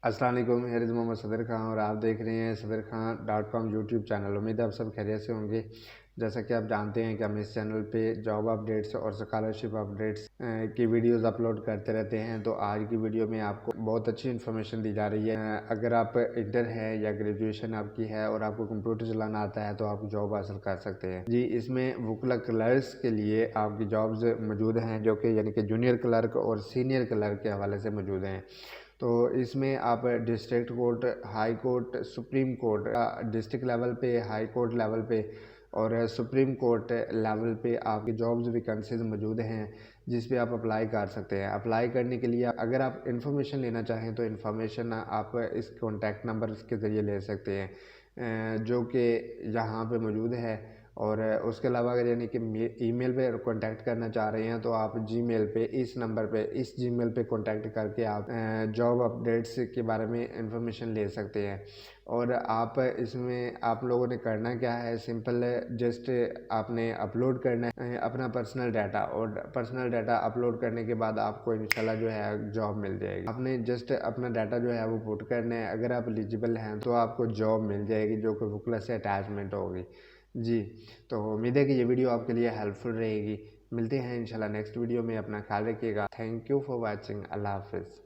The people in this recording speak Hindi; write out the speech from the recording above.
अस्सलाम वालेकुम, हियर इज़ मोहम्मद सदर खां और आप देख रहे हैं सदर खां .com यूट्यूब चैनल। उम्मीद है आप सब खैरियत से होंगे। जैसा कि आप जानते हैं कि हम इस चैनल पे जॉब अपडेट्स और स्कॉलरशिप अपडेट्स की वीडियोस अपलोड करते रहते हैं। तो आज की वीडियो में आपको बहुत अच्छी इन्फॉर्मेशन दी जा रही है। अगर आप इंटर है या ग्रेजुएशन आपकी है और आपको कंप्यूटर चलाना आता है तो आप जॉब हासिल कर सकते हैं जी। इसमें वुकला क्लर्क्स के लिए आपकी जॉब्स मौजूद हैं, जो कि यानी कि जूनियर क्लर्क और सीनियर क्लर्क के हवाले से मौजूद हैं। तो इसमें आप district court, high court, supreme court, district level पे, हाई कोर्ट लेवल पे और सुप्रीम कोर्ट लेवल पे आपकी जॉब्स वैकेंसीज मौजूद हैं, जिस पे आप अप्लाई कर सकते हैं। अप्लाई करने के लिए अगर आप इन्फॉर्मेशन लेना चाहें तो इन्फॉर्मेशन आप इस कॉन्टैक्ट नंबर के ज़रिए ले सकते हैं, जो कि यहाँ पे मौजूद है। और उसके अलावा अगर यानी कि ईमेल पे कांटेक्ट करना चाह रहे हैं तो आप जीमेल पे इस नंबर पे, इस जीमेल पे कांटेक्ट करके आप जॉब अपडेट्स के बारे में इंफॉर्मेशन ले सकते हैं। और आप इसमें आप लोगों ने करना क्या है, सिंपल जस्ट आपने अपलोड करना है अपना पर्सनल डाटा, और पर्सनल डाटा अपलोड करने के बाद आपको इंशाल्लाह जो है जॉब मिल जाएगी। आपने जस्ट अपना डाटा जो है वो पुट करना है। अगर आप एलिजिबल हैं तो आपको जॉब मिल जाएगी, जो कि वुकला से अटैचमेंट होगी जी। तो उम्मीद है कि ये वीडियो आपके लिए हेल्पफुल रहेगी। मिलते हैं इंशाल्लाह नेक्स्ट वीडियो में। अपना ख्याल रखिएगा। Thank you for watching. अल्लाह हाफिज़।